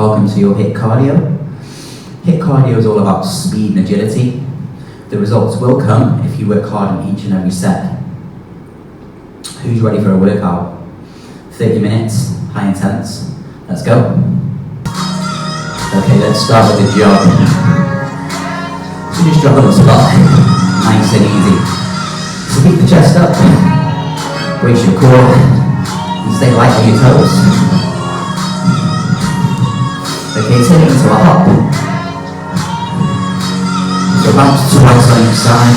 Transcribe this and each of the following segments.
welcome to your HIIT cardio. HIIT cardio is all about speed and agility. The results will come if you work hard on each and every set. Who's ready for a workout? 30 minutes, high intense. Let's go. Okay, let's start with the jog. So just jog on the spot, nice and easy. So keep the chest up, brace your core, and stay light on your toes. Okay, turn it into a hop. So bounce twice on each side.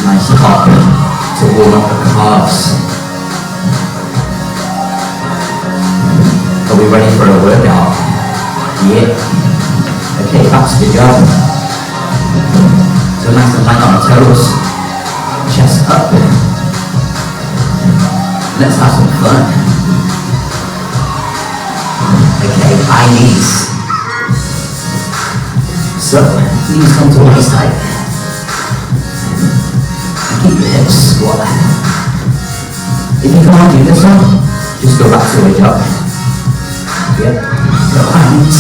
Nice hop to warm up the calves. Are we ready for a workout? Yeah. Okay, back to the jog. So nice and light on the toes. Chest up. Let's have some fun. Okay, high knees. So, knees come to waist height. And keep your hips squat. If you can't do this one, just go back to a jog. Yep, so hands.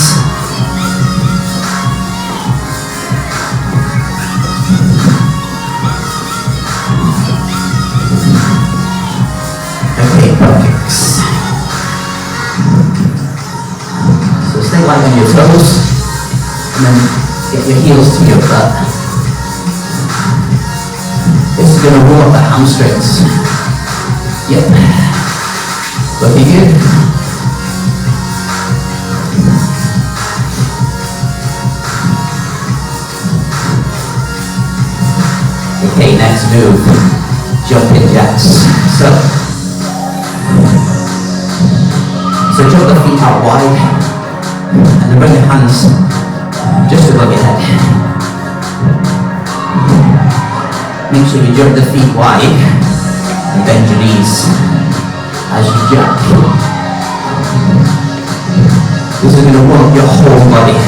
Okay, butt kicks. So stay light on your toes, and then get your heels to your butt. This is going to warm up the hamstrings. Yep. Looking good. Okay, next move. Jumping jacks. So jump the feet out wide, and then bring your hands just above your head. Make sure you jump the feet wide and bend your knees as you jack. This is going to warm up your whole body.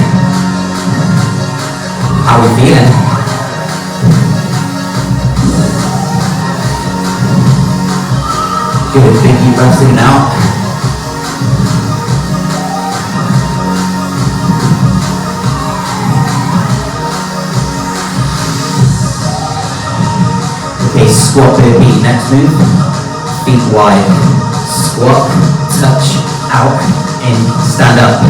How are we feeling? Good, big deep breaths in and out. Okay, squat burpee, next move. Feet wide. Squat, touch, out, in, stand up.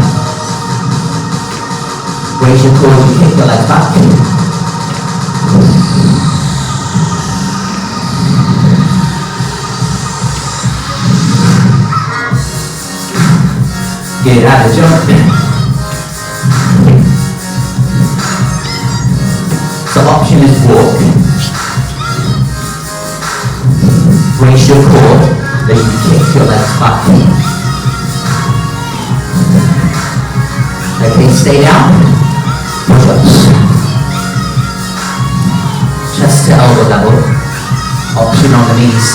Raise your core as you kick the legs back. Good, add a jump. So option is walk. Brace your core as you kick your legs back. Okay, stay down. Push-ups. Chest to elbow level. Option on the knees.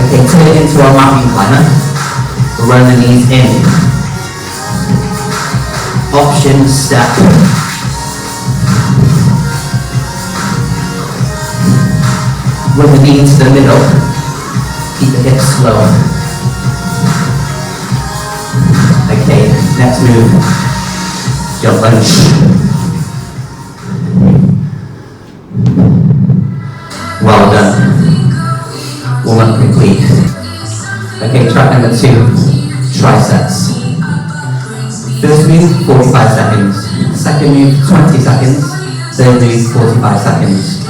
Okay, turn it into a mountain climber. Run the knees in. Option step. Bring the knee into the middle. Keep the hips low. Okay, next move. Jump lunge. Well done. Warm up complete. Okay, track number 2, triceps. First move, 45 seconds. Second move, 20 seconds. Third move, 45 seconds.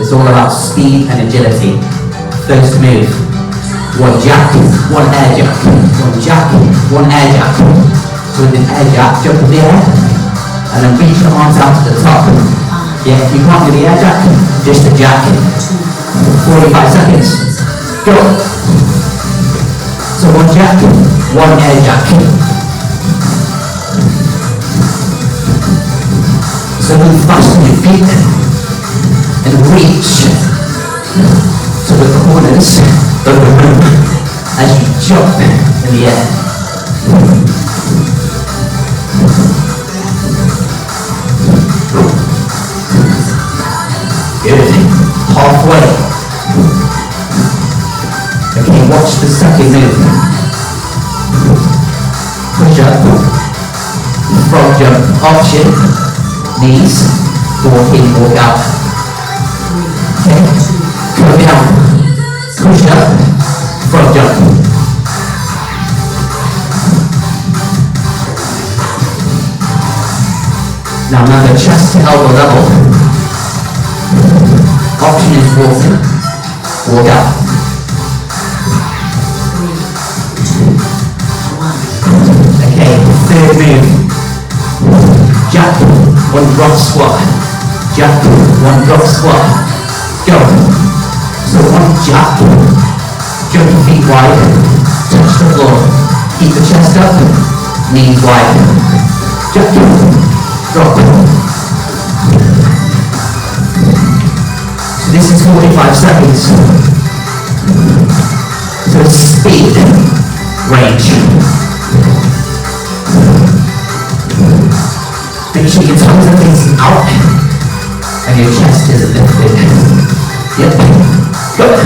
It's all about speed and agility. First move, one jack, one air jack. One jack, one air jack. So with an air jack, jump in the air, and then reach your arms out to the top. Yeah, if you can't do the air jack, just a jack. 45 seconds. Go. So one jack, one air jack. So move fast on your feet and reach to the corners of the room as you jump in the air. Good. Halfway. Watch the second move. Push up, frog jump, option, knees, walk in, walk out. Okay, come down, push up, frog jump. Now remember, chest to elbow level. Option is walk in, walk out. Okay, third move. Jack, one drop squat. Jack, one drop squat. Go. So one jack, jump your feet wide, touch the floor. Keep the chest up, knees wide. Jack, drop. So this is 45 seconds. So speed, range. Make sure your toes are facing out and your chest is lifted. Yep. Good.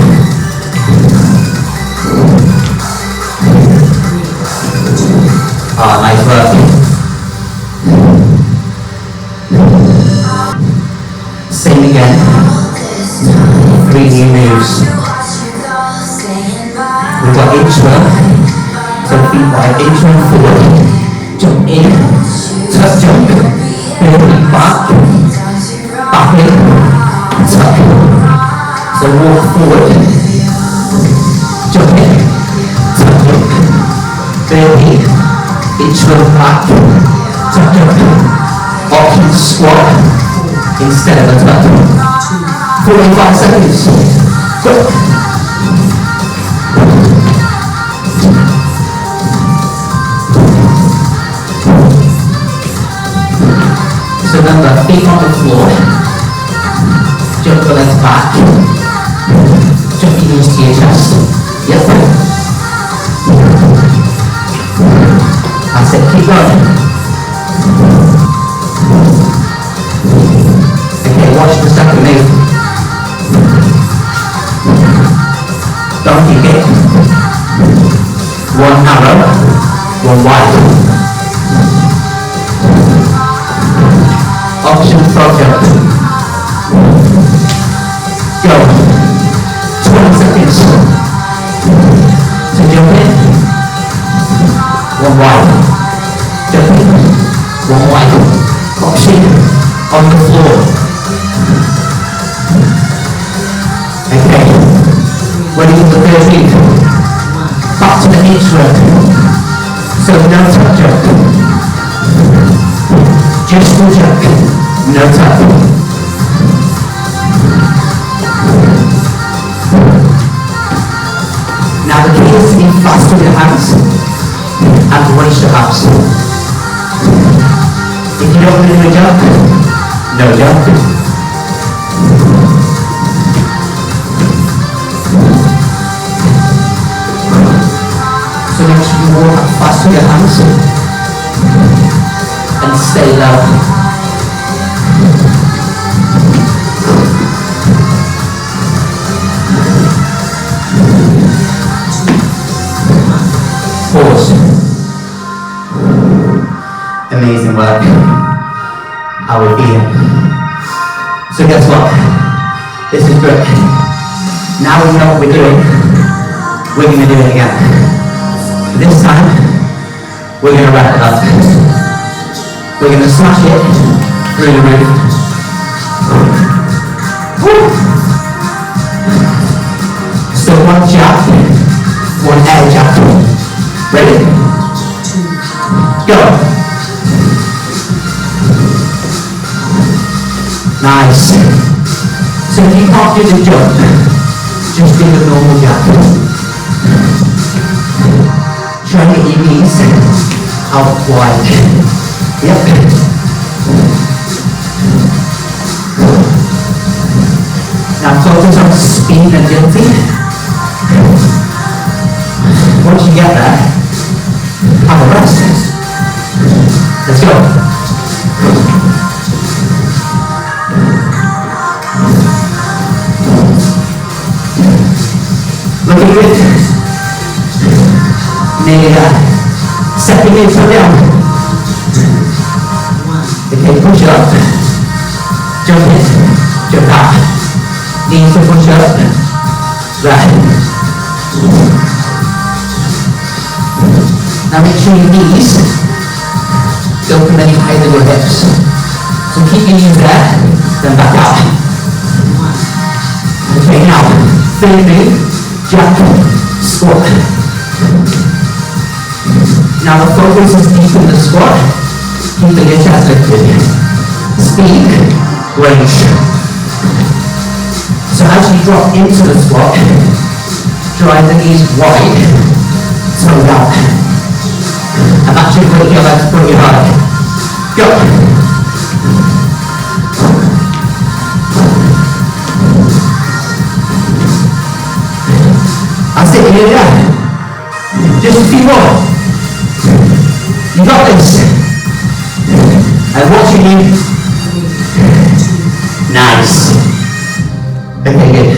Ah, nice work. Same again. 3 new moves. We've got inchworm. So feet wide, inchworm forward. Jump in. Touch jump. Feet back. Back in. Tuck. So walk forward. Jump in. Tuck jump. Feet. Inchworm back. Tuck jump. Option squat instead of a tuck. 45 seconds. Go. So remember, feet on the floor, jump the legs back, jump your knees to your chest. Yep. That's it, keep going. Okay, watch the second move. Donkey kick. One narrow, one wide. Option frog jump. Go. 20 seconds. So jump in. One wide. Jump in. One wide. Option on the floor. Okay. Ready for the third move. Back to the inchworm. So no tuck jump. Just the jump. No tuck. Now the key is to be fast with your hands and raise your arms. If you don't do a jump, no jump. So make sure you walk up fast with your hands and stay low. Pause. Amazing work. How we feeling? So guess what? This is good. Now we know what we're doing. We're going to do it again. This time, we're going to wrap it up. We're going to smash it through the roof. Woo. So one jab, one air jab. Ready? Go. Nice. So if you can't do the jump, just do the normal jab. Try and get your knees out wide. Yep. Now focus on speed and agility. Once you get there, have a rest. Let's go. Looking good. Nearly there. Second move, put down. Okay, push up. Jump in, jump out. Knees to push up. Right. Now make sure your knees don't come any higher than your hips. So keep your knees there, then back out. Okay, now, third move, jump, squat. Now the focus is deep in the squat, keeping your chest lifted. Speed, range. So as you drop into the squat, drive the knees wide, toe down. And that should bring your legs pretty high. Go. That's it, here we go. Just a few more. You got this. And watching you. Nice. Okay, good.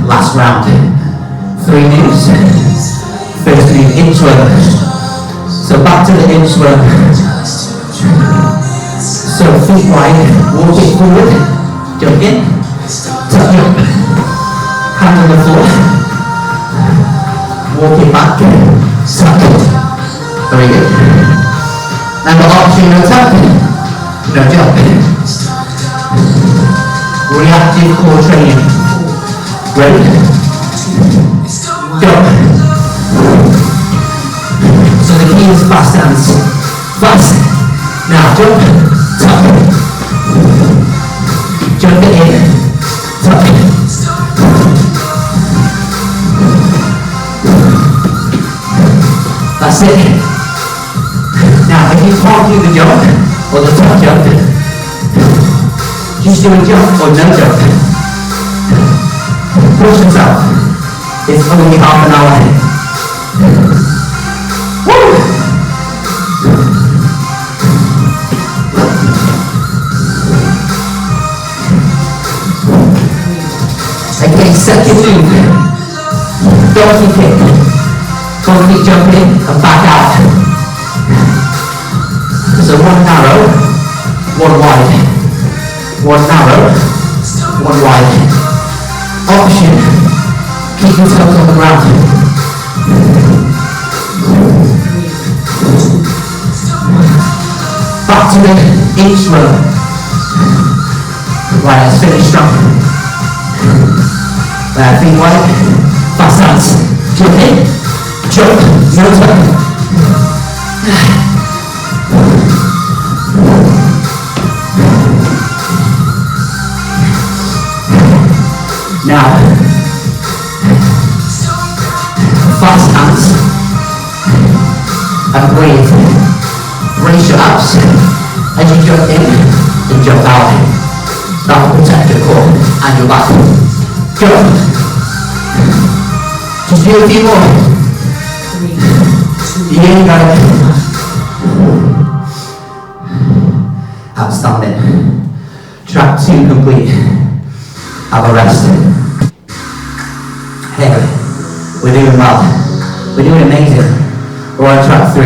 Last round. 3 moves. First move, inchworm. So back to the inchworm. So feet wide, walk it forward, jump in, touch up, hand on the floor, walk it back, tuck. Very good. And the option, no tap, no jump. Reactive core training. Ready? Go. So the key is fast hands. Fast. Now jump, tuck. Jump it in, tuck. That's it. Now if you can't do the jump or the tuck jump, just do a jump or no jump. Push yourself. It's only half an hour. Woo! Okay, second move. Donkey kick. Donkey jump in and back out. So one narrow, one wide. One narrow, one wide. Option. Keep your toes on the ground. Back to the inchworm. Right, let's finish strong. Feet wide, fast hands. Jump in, jump, no turn. Now, fast hands and breathe. Raise your abs as you jump in and jump out. That will protect your core and your back. Go. Just do a few more. 3, 2, you got it. Outstanding. Track 2 complete. Have a rest. Hey, we're doing well. We're doing amazing. We're on track 3.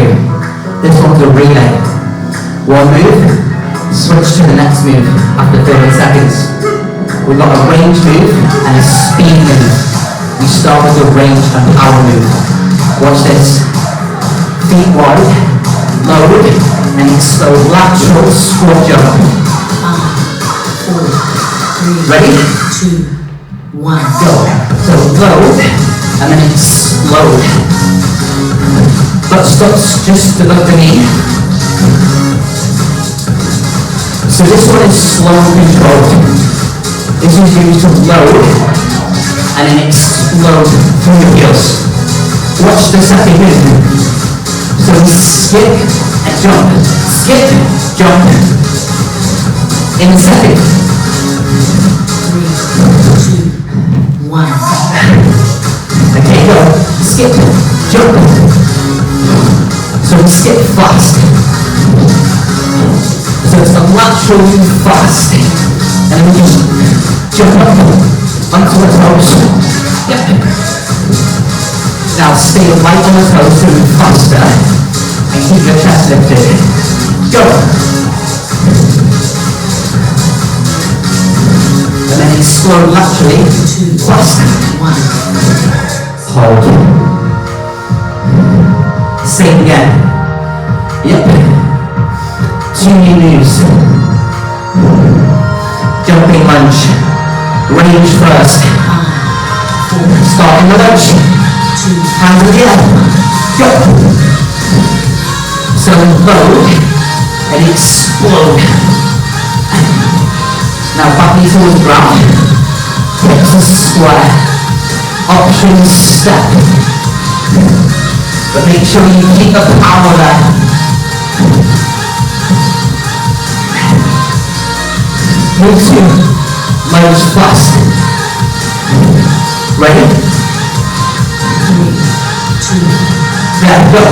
This one's a relay. One move, switch to the next move after 30 seconds. We've got a range move and a speed move. We start with a range and power move. Watch this. Feet wide, load, and explode lateral squat jump. 5, 4, 3, Ready? 2, 1, go. So load, and then explode. Butt stops just above the knee. So this one is slow controlled. This is used to load and then explode through the heels. Watch the second move. So skip and jump. Skip, jump. In a second. 3, 2, 1. Okay, go. Skip, jump. So we skip fast. So it's a lateral move fast. And then we just jump up onto the toes. Yep. Now stay light on the toes to move faster and keep your chest lifted. Go. And then explode laterally. 2, faster. 1. Hold. Same again. Yep. 2 new moves. Jumping lunge. Range first. 5, 4. Start in the lunge. 2. Hands in the air. Go. So load and explode. Now back knee towards the ground. Hips are square. Option step. But make sure you keep the power there. Move to lunge fast. Ready? 3, 2. Yeah, go.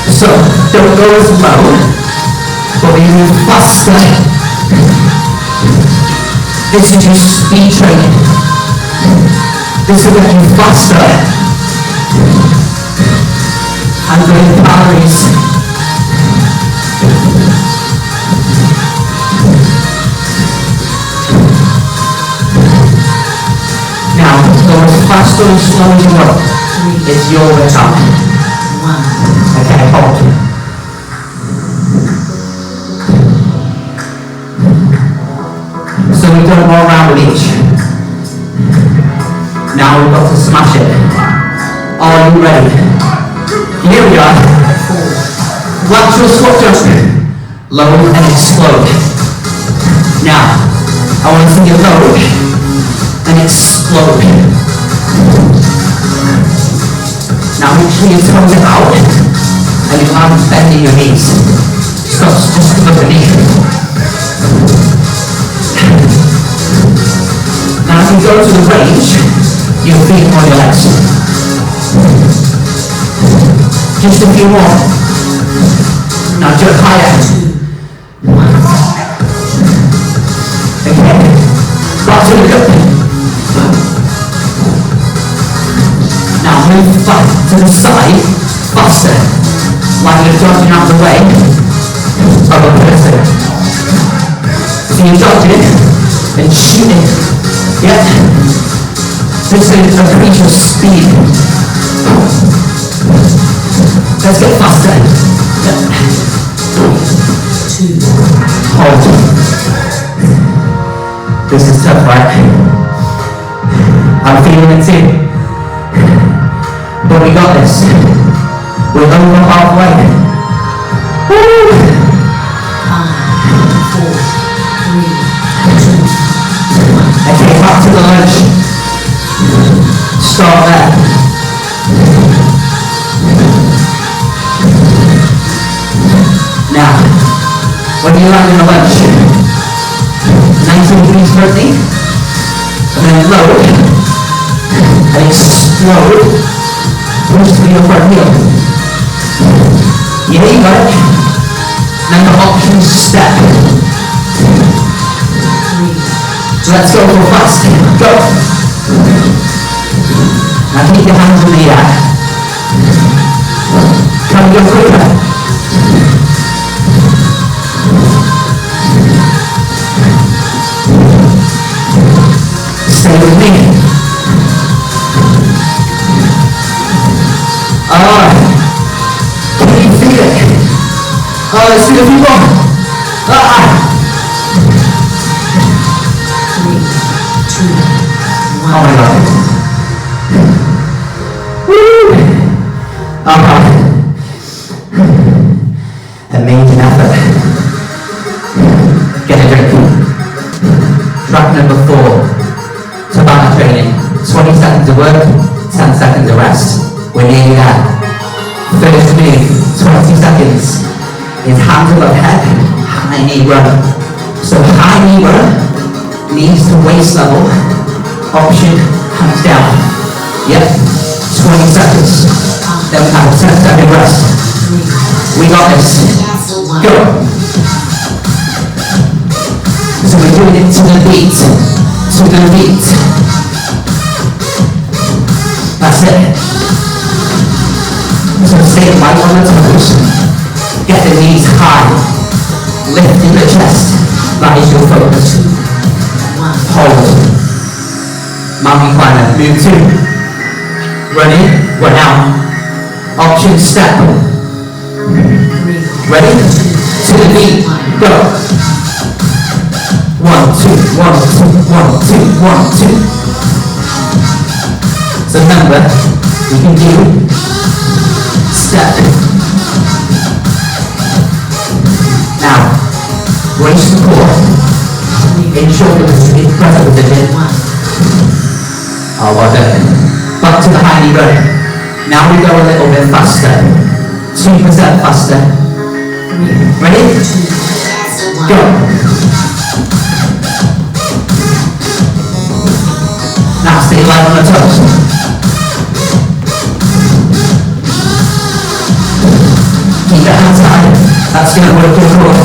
So don't go as low, but we move faster. This is your speed training. This will get you faster and burn calories. Now, go as fast or as slow as you want. It's your workout. 1. Okay, hold. So we've done more round with each. Now we've got to smash it. Are you ready? Here we are. Lateral squat jump. Load and explode. Now, I want to see you load and explode. Now make sure your toes are out and you aren't bending your knees. So just look at the knee. Now as you go to the range, your feet on your legs. Just a few more. Now jump higher. 2, 1. Okay. Back to the cup. Now move back to the side, faster, like you're dodging out the way of a person. So you're dodging and shooting. Yep. This will increase your speed. Let's get faster. Yep. 2. Hold. This is tough, right? I'm feeling it too. But we got this. We're over halfway. Woo! 5, 4, 3, 2, 1. Okay, back to the lunge. Start there. Now, when you land in the lunge, 19 degrees per knee, and then load, and explode. Push to your front heel. Yeah, you got it. Now the option step. 3. Let's go for fast. Go. Now keep your hands in the air. Come go quicker. Stay with me. Can you feel it? Let's do a few more. 3, 2, 1. Oh my God. Woo! Amazing effort. Get a drink. Track number 4. Tabata training. 20 seconds of work, 10 seconds of rest. We're nearly there. First move, 20 seconds, is hands above head, high knee run. So high knee run, knees to waist level, option, hands down. Yep, 20 seconds. Then we have a 10-second rest. We got this. Go. So we're doing it to the beat. To the beat. That's it. So stay light on the toes. Get the knees high. Lifting the chest. That is your focus. Hold. Mountain climber. Move 2. Ready? Run out. Option step. Ready? To the beat. Go. 1, 2, 1, 2, 1, 2, 1, 2. So remember, you can do step. Now, brace the core. Ensure that it's present with the hip. Oh, well done. Back to the high knee row. Now we go a little bit faster. 2% faster. Ready? Go. Now stay light on the toes. Keep your hands high. That's going to work your core.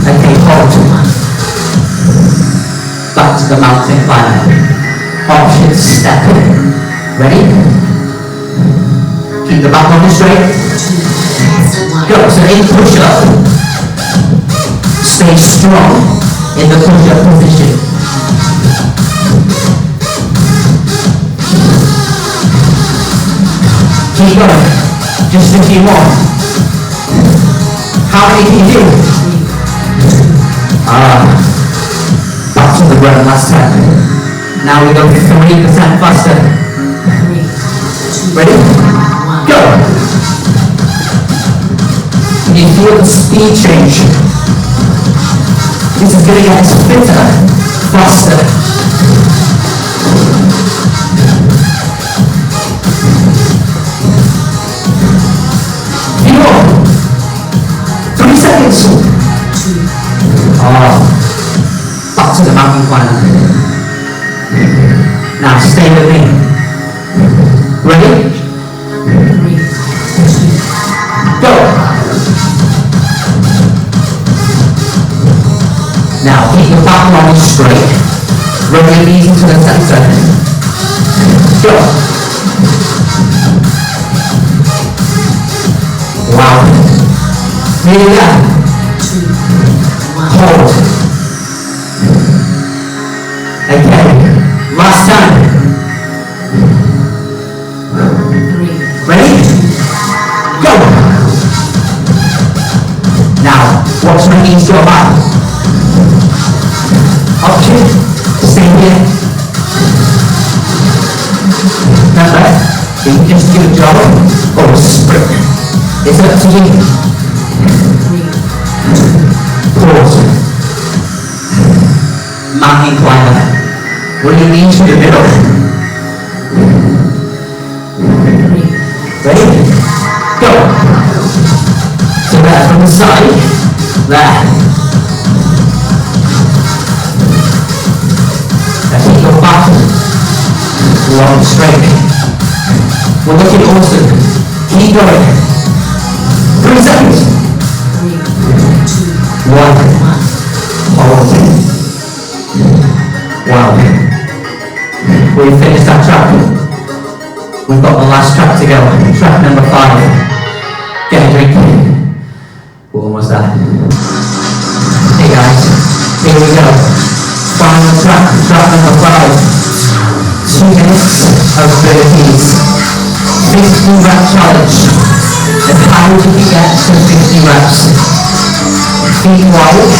Okay, hold. Back to the mountain climber. Option step. Ready? Keep the back body straight. Go. So in push up. Stay strong in the push up position. Keep going. Just a few more. How many can you do? Back to the run last time. Now we go 3% faster. Ready? Go! Can you feel the speed change? This is going to get us fitter, faster. Few more. 3 seconds. Back to the mountain climber. Now stay with me. Ready? Go. Now keep your back line straight. Run your knees into the center. Go. Wow. Nearly there. Hold. Okay. Last time. Ready? Go. Now, watch my knees go back. Option, stay here. Remember, you can just do a jog or a sprint. It's up to you. Pause. Mountain climber. Bring your knees to the middle. Ready? Go. So there, from the side. There. Keep your back long straight. We're looking awesome. Keep going. 3 seconds. 1. Hold. Wow. We've finished that track. We've got the last track to go. Track number 5. Get a drink. We're almost there. Hey guys, here we go. Final track, track number 5. 2 minutes of burpees. 50 rep challenge. And how do you get to 50 reps? Feet wide,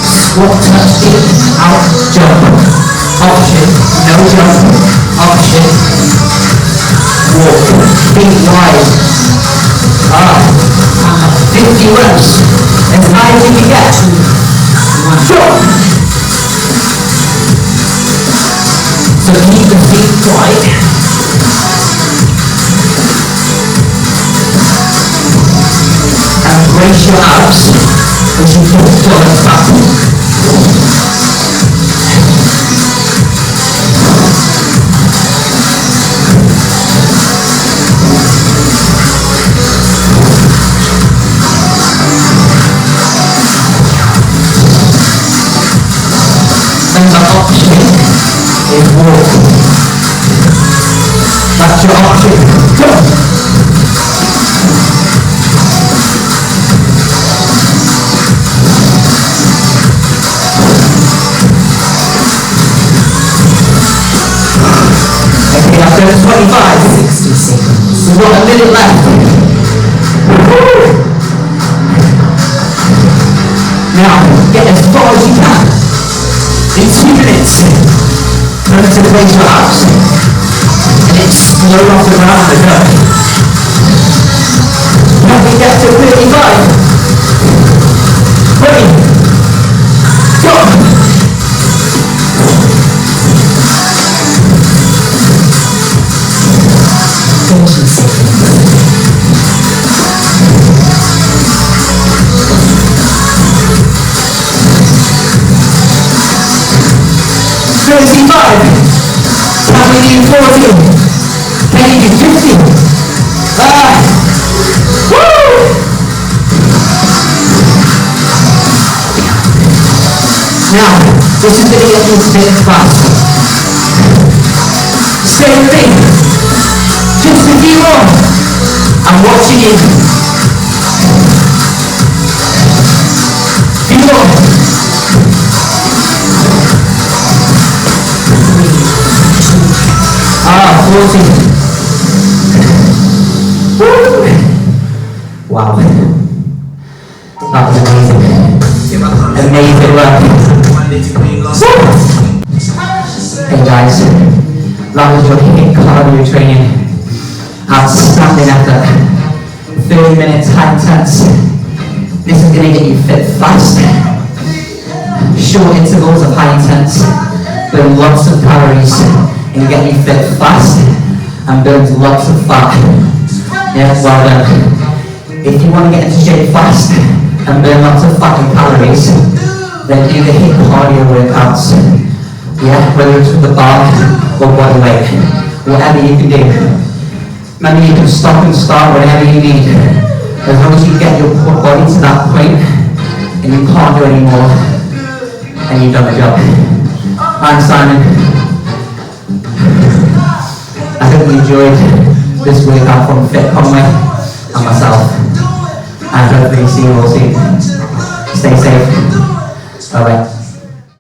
squat touch in, out, jump. Option, no jump. Option, walk. Feet wide. 50 reps. As high as you can get. Jump. So keep the feet wide. And brace your abs as you pull forward back. And the option is walk. That's your option. Go. Okay, after 25, 60 seconds. We've got a minute left. Now, get as far as you can. In 2 minutes, remember to place your abs and explode off the ground and go. Now we get to 35. Ready? Go! Can we do 40? Can you do 50? Woo! Now, this is going to get you a bit fast. Stay with me. Just a few more. I'm watching you. Few more. 40. Woo! Wow. That was amazing. Amazing work. Hey guys, that was your HIIT cardio training. Outstanding effort. 30-minute high intense. This is going to get you fit fast. Short intervals of high intense. Burn lots of calories. And get you fit fast and build lots of fat. Yeah, well done. If you want to get into shape fast and burn lots of fat and calories, then do the HIIT cardio workouts. Yeah, whether it's with the bar or body weight, whatever you can do. Remember, you can stop and start whenever you need. As long as you get your body to that point and you can't do anymore, and you've done the job. I'm Simon. I hope you enjoyed this workout from Fit Conway and myself, and hopefully see you all soon. Stay safe. Bye bye.